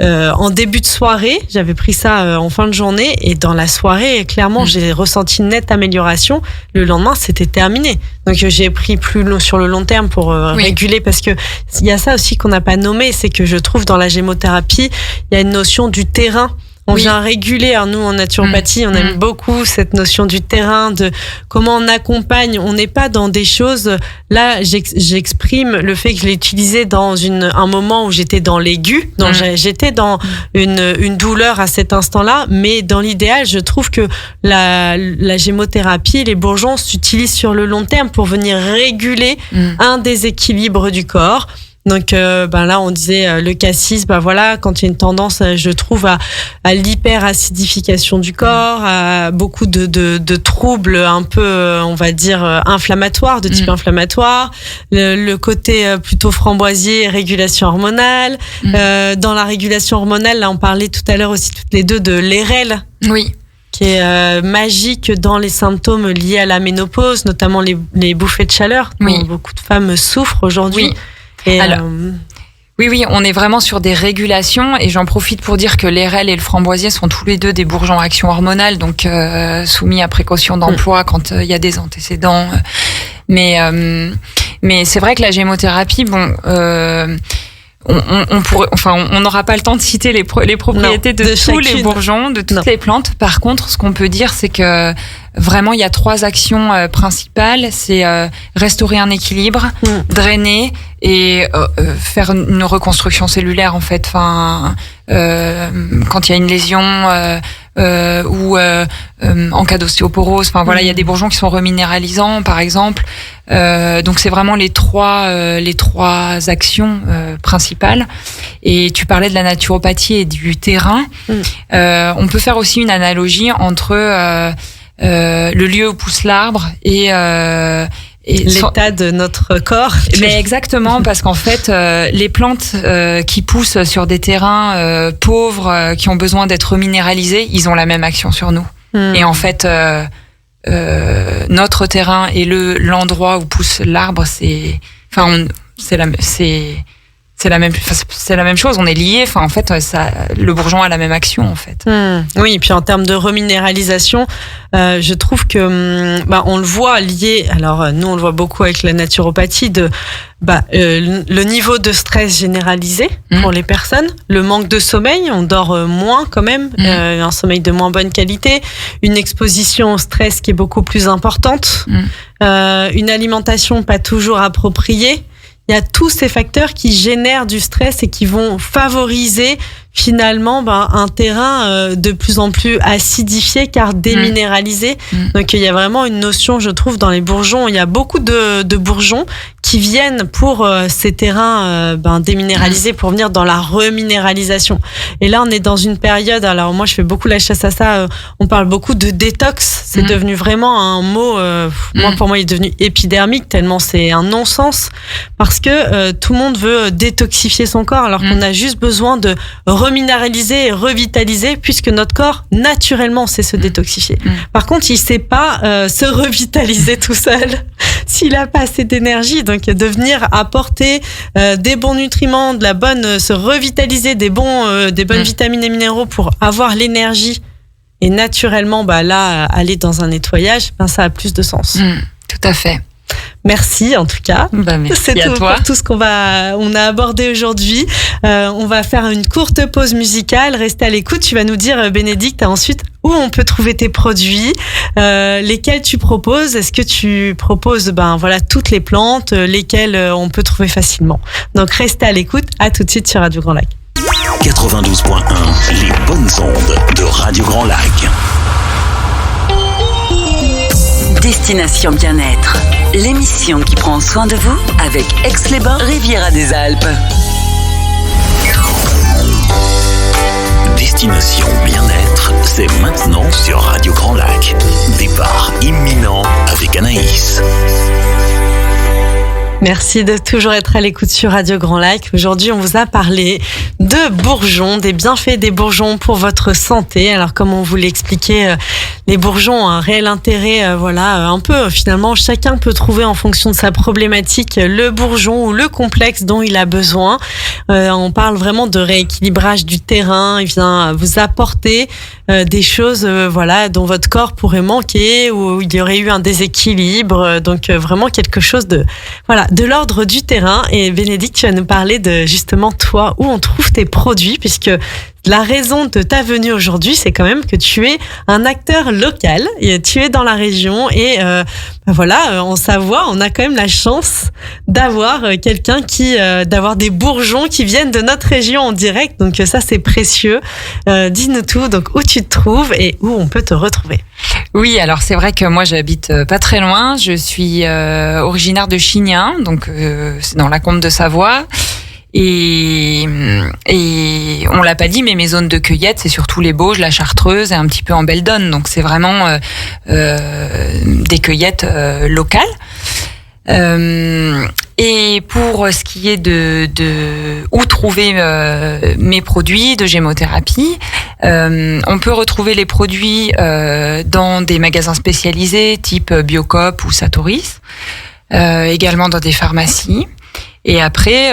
en début de soirée. J'avais pris ça en fin de journée, et dans la soirée, clairement, j'ai ressenti une nette amélioration. Le lendemain, c'était terminé. Donc j'ai pris plus long sur le long terme pour réguler, parce que il y a ça aussi qu'on n'a pas nommé, c'est que je trouve dans la gémothérapie, il y a une notion du terrain. On vient réguler, nous en naturopathie, on aime beaucoup cette notion du terrain, de comment on accompagne. On n'est pas dans des choses. Là, j'exprime le fait que je l'ai utilisé dans un moment où j'étais dans l'aigu, j'étais dans une douleur à cet instant-là. Mais dans l'idéal, je trouve que la gémothérapie, les bourgeons s'utilisent sur le long terme pour venir réguler un déséquilibre du corps. Donc là on disait le cassis, quand il y a une tendance, je trouve, à l'hyperacidification du corps, à beaucoup de troubles un peu on va dire inflammatoires, de type inflammatoire, le côté plutôt framboisier, régulation hormonale. Dans la régulation hormonale, là on parlait tout à l'heure aussi toutes les deux de l'EREL. Oui. Qui est magique dans les symptômes liés à la ménopause, notamment les bouffées de chaleur dont beaucoup de femmes souffrent aujourd'hui. Et alors, oui, on est vraiment sur des régulations, et j'en profite pour dire que l'EREL et le framboisier sont tous les deux des bourgeons à action hormonale, donc soumis à précaution d'emploi quand il y a des antécédents. Mais c'est vrai que la gémothérapie, on n'aura pas le temps de citer les propriétés de tous les bourgeons, de toutes les plantes. Par contre, ce qu'on peut dire, c'est que vraiment, il y a 3 actions principales. C'est restaurer un équilibre, drainer et faire une reconstruction cellulaire, en fait. Quand il y a une lésion ou en cas d'ostéoporose, il y a des bourgeons qui sont reminéralisants, par exemple. Donc c'est vraiment les trois actions principales. Et tu parlais de la naturopathie et du terrain. On peut faire aussi une analogie entre le lieu où pousse l'arbre et l'état de notre corps. Mais exactement, parce qu'en fait, les plantes qui poussent sur des terrains pauvres, qui ont besoin d'être minéralisés, ils ont la même action sur nous. Et en fait, notre terrain et l'endroit où pousse l'arbre, c'est la même chose. On est liés. En fait, le bourgeon a la même action, en fait. Oui, et puis en termes de reminéralisation, je trouve que on le voit lié. Alors nous, on le voit beaucoup avec la naturopathie le niveau de stress généralisé pour les personnes, le manque de sommeil, on dort moins quand même, un sommeil de moins bonne qualité, une exposition au stress qui est beaucoup plus importante, une alimentation pas toujours appropriée. Il y a tous ces facteurs qui génèrent du stress et qui vont favoriser finalement un terrain de plus en plus acidifié car déminéralisé. Donc il y a vraiment une notion, je trouve, dans les bourgeons. Il y a beaucoup de bourgeons qui viennent pour ces terrains déminéralisés pour venir dans la reminéralisation. Et là, on est dans une période, alors moi je fais beaucoup la chasse à ça, on parle beaucoup de détox. C'est devenu vraiment un mot, pour moi il est devenu épidermique tellement c'est un non-sens, parce que tout le monde veut détoxifier son corps alors qu'on a juste besoin de reminéraliser et revitaliser, puisque notre corps, naturellement, sait se détoxifier. Par contre, il sait pas se revitaliser tout seul s'il a pas assez d'énergie. Donc, de venir apporter des bons nutriments, se revitaliser, des bonnes vitamines et minéraux pour avoir l'énergie et naturellement, là, aller dans un nettoyage, ça a plus de sens. Tout à fait. Merci en tout cas. Merci c'est tout à toi. pour tout ce qu'on a abordé aujourd'hui. On va faire une courte pause musicale. Restez à l'écoute. Tu vas nous dire, Bénédicte, ensuite où on peut trouver tes produits, lesquels tu proposes. Est-ce que tu proposes toutes les plantes, lesquelles on peut trouver facilement. Donc restez à l'écoute. À tout de suite sur Radio Grand Lac. 92.1, les bonnes ondes de Radio Grand Lac. Destination Bien-être, l'émission qui prend soin de vous avec Aix-les-Bains, Riviera des Alpes. Destination Bien-être, c'est maintenant sur Radio Grand Lac. Départ imminent avec Anaïs. Merci de toujours être à l'écoute sur Radio Grand Lac. Aujourd'hui, on vous a parlé de bourgeons, des bienfaits des bourgeons pour votre santé. Alors, comme on vous l'expliquait, les bourgeons ont un réel intérêt, un peu finalement, chacun peut trouver en fonction de sa problématique le bourgeon ou le complexe dont il a besoin. On parle vraiment de rééquilibrage du terrain. Il vient vous apporter des choses, dont votre corps pourrait manquer ou il y aurait eu un déséquilibre. Donc, vraiment quelque chose de l'ordre du terrain. Et Bénédicte, tu vas nous parler de justement toi, où on trouve tes produits, puisque la raison de ta venue aujourd'hui, c'est quand même que tu es un acteur local et tu es dans la région et en Savoie, on a quand même la chance d'avoir d'avoir des bourgeons qui viennent de notre région en direct. Donc ça, c'est précieux. Dis-nous tout. Donc où tu te trouves et où on peut te retrouver. Oui, alors c'est vrai que moi j'habite pas très loin. Je suis originaire de Chignin, donc c'est dans la Comte de Savoie. Et on l'a pas dit, mais mes zones de cueillette, c'est surtout les Bauges, la Chartreuse et un petit peu en Belledonne. Donc c'est vraiment des cueillettes locales. Et pour ce qui est de où trouver mes produits de gémothérapie, on peut retrouver les produits dans des magasins spécialisés type Biocoop ou Satoris, également dans des pharmacies. Et après,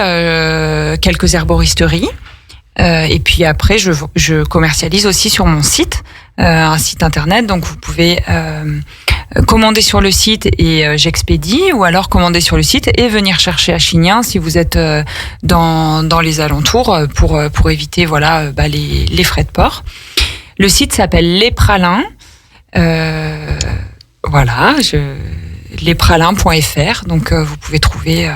quelques herboristeries. Et puis après, je commercialise aussi sur mon site, un site internet. Donc, vous pouvez commander sur le site et j'expédie, ou alors commander sur le site et venir chercher à Chignin si vous êtes dans les alentours pour éviter les frais de port. Le site s'appelle Les Pralins. lespralins.fr. Donc vous pouvez trouver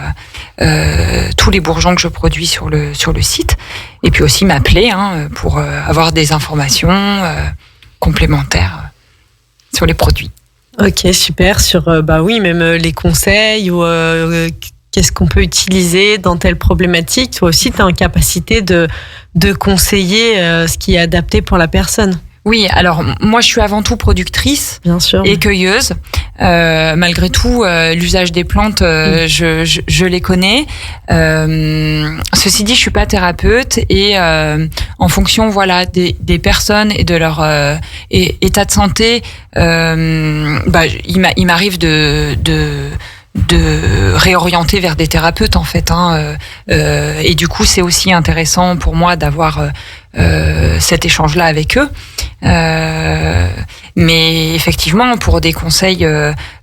tous les bourgeons que je produis sur le site, et puis aussi m'appeler pour avoir des informations complémentaires sur les produits. Ok, super. Sur même les conseils ou qu'est-ce qu'on peut utiliser dans telle problématique. Toi aussi, tu as une capacité de conseiller ce qui est adapté pour la personne. Oui, alors moi je suis avant tout productrice. Bien sûr. Et cueilleuse. Malgré tout, l'usage des plantes, je les connais. Ceci dit, je suis pas thérapeute et en fonction des personnes et de leur état de santé, il m'arrive de réorienter vers des thérapeutes en fait. Et du coup, c'est aussi intéressant pour moi d'avoir cet échange-là avec eux. Mais effectivement, pour des conseils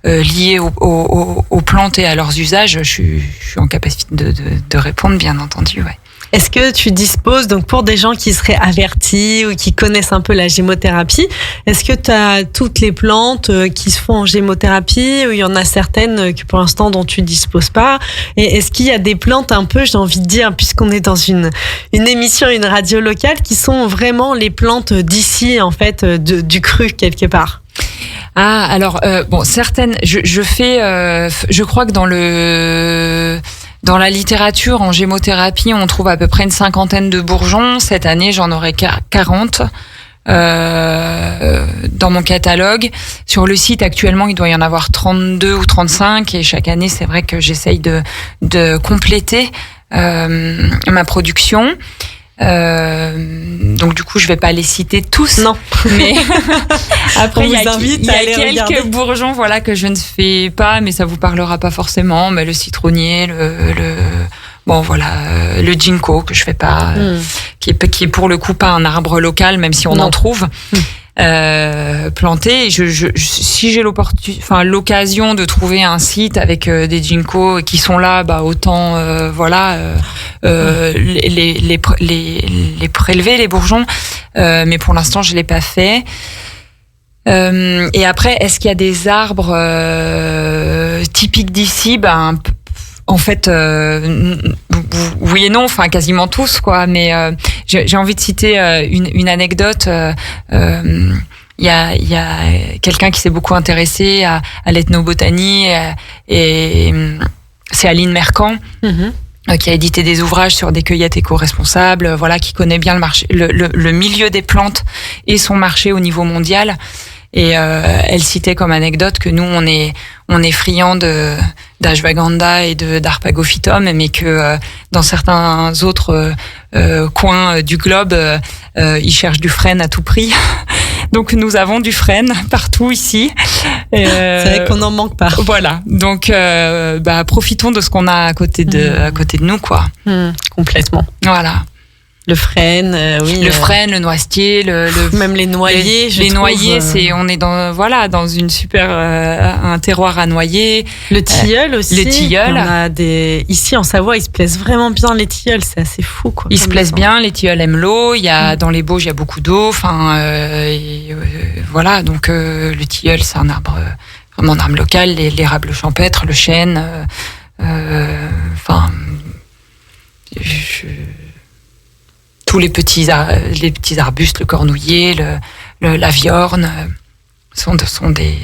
liés aux plantes et à leurs usages, je suis en capacité de répondre, bien entendu. Ouais. Est-ce que tu disposes, donc pour des gens qui seraient avertis ou qui connaissent un peu la gémothérapie, est-ce que tu as toutes les plantes qui se font en gémothérapie, ou il y en a certaines que pour l'instant dont tu disposes pas? Et est-ce qu'il y a des plantes un peu, j'ai envie de dire, puisqu'on est dans une émission, une radio locale, qui sont vraiment les plantes d'ici, en fait, du cru quelque part? Ah, alors, certaines, je fais, je crois que dans la littérature en gémothérapie, on trouve à peu près une 50aine de bourgeons. Cette année, j'en aurai 40 dans mon catalogue. Sur le site, actuellement, il doit y en avoir 32 ou 35. Et chaque année, c'est vrai que j'essaye de compléter ma production. Donc du coup, je vais pas les citer tous. Non. Mais après, il y a quelques quelques bourgeons, voilà, que je ne fais pas, mais ça vous parlera pas forcément. Mais le citronnier, le ginkgo que je fais pas, qui est pour le coup pas un arbre local, même si on en trouve. Planté. Si j'ai l'occasion de trouver un site avec des ginkgos qui sont là, autant les prélever, les bourgeons. Mais pour l'instant, je l'ai pas fait. Et après, est-ce qu'il y a des arbres typiques d'ici? En fait, oui et non, enfin quasiment tous, quoi. Mais j'ai envie de citer une anecdote. Il y a quelqu'un qui s'est beaucoup intéressé à l'ethnobotanie et c'est Aline Mercant. Qui a édité des ouvrages sur des cueillettes éco-responsables, voilà, qui connaît bien le marché, le milieu des plantes et son marché au niveau mondial. Et elle citait comme anecdote que nous, on est friands d'ashwagandha et d'arpagophytum, mais que dans certains autres coins du globe, ils cherchent du frêne à tout prix. Donc nous avons du frêne partout ici. C'est vrai qu'on n'en manque pas. Voilà. Donc profitons de ce qu'on a à côté de nous, quoi. Complètement. Voilà. Le frêne, oui. Le frêne, le noisetier, même les noyers. Les noyers, on est dans une super un terroir à noyer. Le tilleul aussi. Le tilleul. Ici en Savoie, ils se plaisent vraiment bien les tilleuls, c'est assez fou, quoi. Ils se plaisent bien, les tilleuls aiment l'eau. Il y a dans les Bauges, il y a beaucoup d'eau. Enfin, voilà. Donc le tilleul, c'est un arbre vraiment un arbre local. L'érable champêtre, le chêne. Tous les petits arbustes, le cornouiller, la viorne, sont des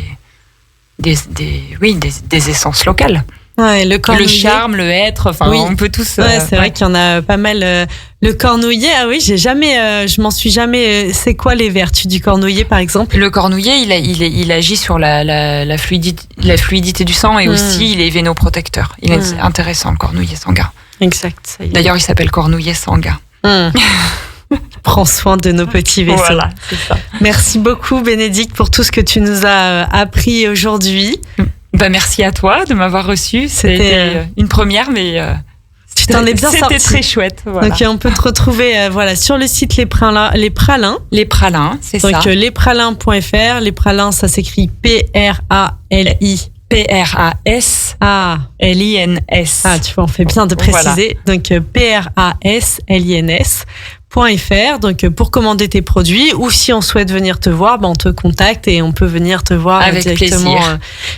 essences locales. Ouais, le cornouiller. Le charme, le hêtre, on peut tous. C'est vrai qu'il y en a pas mal. Le cornouiller, je m'en suis jamais. C'est quoi les vertus du cornouiller, par exemple? Le cornouiller, il agit sur la fluidité du sang et aussi il est vénoprotecteur. Il est intéressant, le cornouiller sanguin. Exact. D'ailleurs, il s'appelle cornouiller sanguin. Prends soin de nos petits vaisseaux. Voilà, c'est ça. Merci beaucoup, Bénédicte, pour tout ce que tu nous as appris aujourd'hui. Merci à toi de m'avoir reçu. C'était une première, mais tu t'en es bien sorti. C'était très chouette. Voilà. Donc on peut te retrouver sur le site Les Pralins. Les Pralins, c'est ça. Donc lespralins.fr. Les Pralins, ça s'écrit P-R-A-L-I. P-R-A-S-L-I-N-S. Ah, tu vois, on fait bien de préciser. Voilà. Donc, P-R-A-S-L-I-N-S.fr. Donc, pour commander tes produits, ou si on souhaite venir te voir, on te contacte et on peut venir te voir avec directement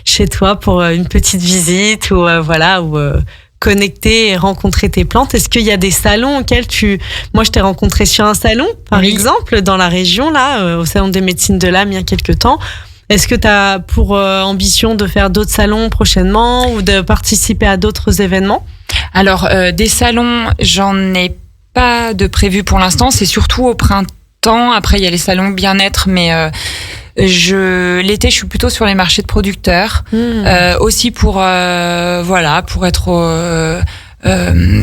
chez toi pour une petite visite ou connecter et rencontrer tes plantes. Est-ce qu'il y a des salons auxquels moi, je t'ai rencontré sur un salon, par exemple, dans la région, là, au Salon des médecines de l'âme, il y a quelques temps. Est-ce que tu as pour ambition de faire d'autres salons prochainement ou de participer à d'autres événements? Alors, des salons, j'en ai pas de prévu pour l'instant. C'est surtout au printemps. Après, il y a les salons bien-être, mais l'été, je suis plutôt sur les marchés de producteurs. Aussi pour être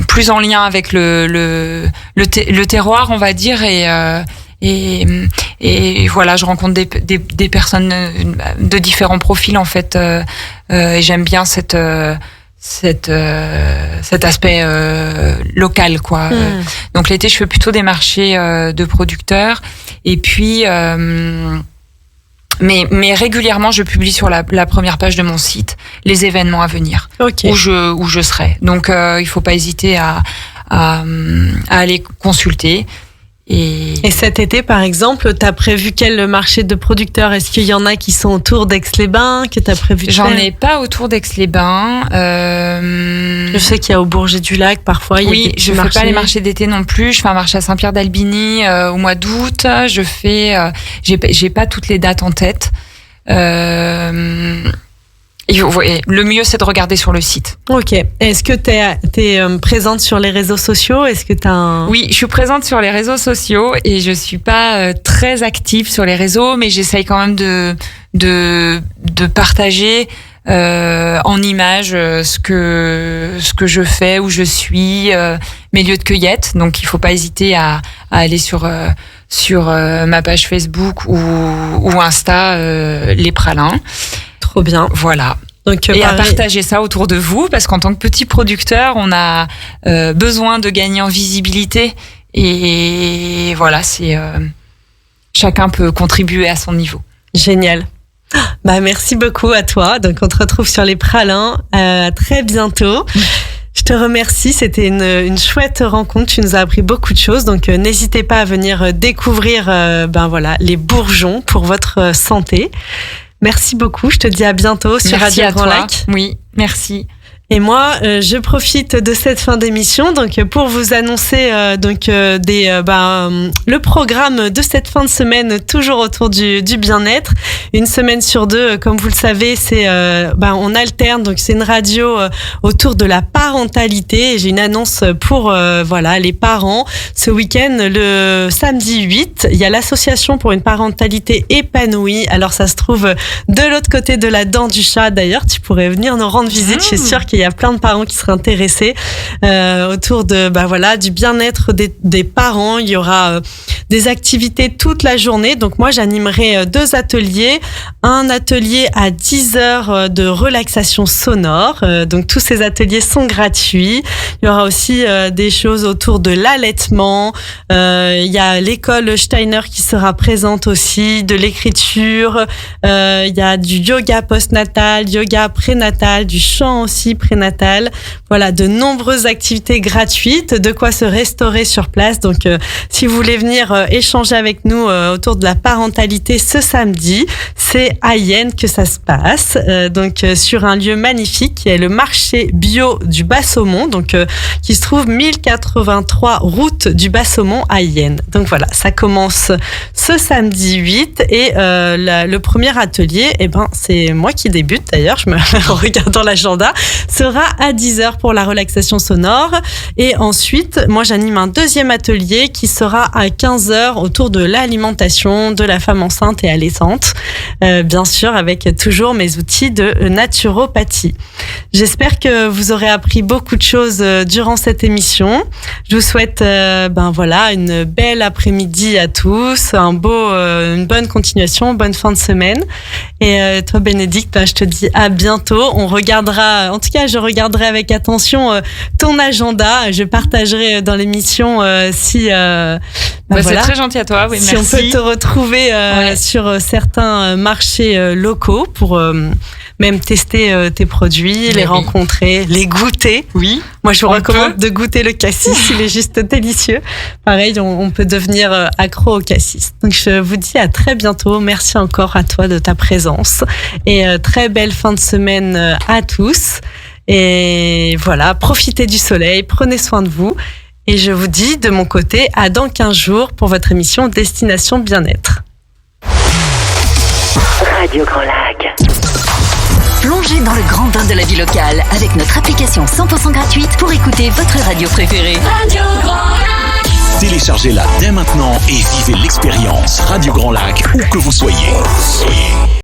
plus en lien avec le terroir, on va dire, et voilà, je rencontre des personnes de différents profils, en fait, et j'aime bien cet aspect local, quoi. Donc l'été, je fais plutôt des marchés de producteurs, et puis mais régulièrement, je publie sur la première page de mon site les événements à venir, où je serai. Donc il faut pas hésiter à aller consulter. Et cet été, par exemple, tu as prévu quel marché de producteurs? Est-ce qu'il y en a qui sont autour d'Aix-les-Bains que tu as prévu de faire? J'en ai pas autour d'Aix-les-Bains. Je sais qu'il y a au Bourget-du-Lac parfois. Oui, je fais pas les marchés d'été non plus. Je fais un marché à Saint-Pierre-d'Albigny au mois d'août. Je fais, j'ai pas toutes les dates en tête. Le mieux, c'est de regarder sur le site. Ok. Est-ce que t'es présente sur les réseaux sociaux? Est-ce que Oui, je suis présente sur les réseaux sociaux et je suis pas très active sur les réseaux, mais j'essaye quand même de partager en images ce que je fais, où je suis, mes lieux de cueillette. Donc il faut pas hésiter à aller sur ma page Facebook ou Insta, les pralins. Trop bien. Voilà. Donc, et à partager ça autour de vous, parce qu'en tant que petit producteur, on a besoin de gagner en visibilité. Et voilà, chacun peut contribuer à son niveau. Génial. Merci beaucoup à toi. Donc on te retrouve sur les pralins. À très bientôt. Je te remercie, c'était une chouette rencontre, tu nous as appris beaucoup de choses, donc n'hésitez pas à venir découvrir les bourgeons pour votre santé. Merci beaucoup, je te dis à bientôt sur Radio Grand Lac. Oui, merci. Et moi, je profite de cette fin d'émission donc pour vous annoncer le programme de cette fin de semaine, toujours autour du bien-être. Une semaine sur deux, comme vous le savez, c'est on alterne, donc c'est une radio autour de la parentalité. Et j'ai une annonce pour les parents. Ce week-end, le samedi 8, il y a l'association pour une parentalité épanouie. Alors ça se trouve de l'autre côté de la dent du chat. D'ailleurs, tu pourrais venir nous rendre visite. Je suis sûre qu'il y a plein de parents qui seraient intéressés autour de du bien-être des parents. Il y aura des activités toute la journée. Donc moi, j'animerai 2 ateliers. Un atelier à 10 heures de relaxation sonore. Donc tous ces ateliers sont gratuits. Il y aura aussi des choses autour de l'allaitement. Il y a l'école Steiner qui sera présente aussi, de l'écriture. Il y a du yoga postnatal, yoga prénatal, du chant aussi prénatal. Voilà, de nombreuses activités gratuites, de quoi se restaurer sur place. Donc, si vous voulez venir échanger avec nous autour de la parentalité ce samedi, c'est à Yenne que ça se passe. Donc, sur un lieu magnifique qui est le marché bio du Bas-Saumon, donc qui se trouve 1083 route du Bas-Saumon à Yenne. Donc voilà, ça commence ce samedi 8 et le premier atelier, c'est moi qui débute d'ailleurs, en regardant l'agenda, sera à 10h pour la relaxation sonore. Et ensuite, moi, j'anime un deuxième atelier qui sera à 15h autour de l'alimentation de la femme enceinte et allaitante. Bien sûr, avec toujours mes outils de naturopathie. J'espère que vous aurez appris beaucoup de choses durant cette émission. Je vous souhaite une belle après-midi à tous, une bonne continuation, bonne fin de semaine. Et toi, Bénédicte, je te dis à bientôt. On regardera, en tout cas, je regarderai avec attention ton agenda. Je partagerai dans l'émission si c'est très gentil à toi. Oui, si merci. On peut te retrouver sur certains marchés locaux pour même tester tes produits, les rencontrer, les goûter. Oui. Moi, je vous recommande de goûter le cassis. Il est juste délicieux. Pareil, on peut devenir accro au cassis. Donc, je vous dis à très bientôt. Merci encore à toi de ta présence. Et très belle fin de semaine à tous. Et voilà, profitez du soleil, prenez soin de vous. Et je vous dis de mon côté à dans 15 jours pour votre émission Destination Bien-être. Radio Grand Lac. Plongez dans le grand bain de la vie locale avec notre application 100% gratuite pour écouter votre radio préférée. Radio Grand Lac. Téléchargez-la dès maintenant et vivez l'expérience Radio Grand Lac où que vous soyez.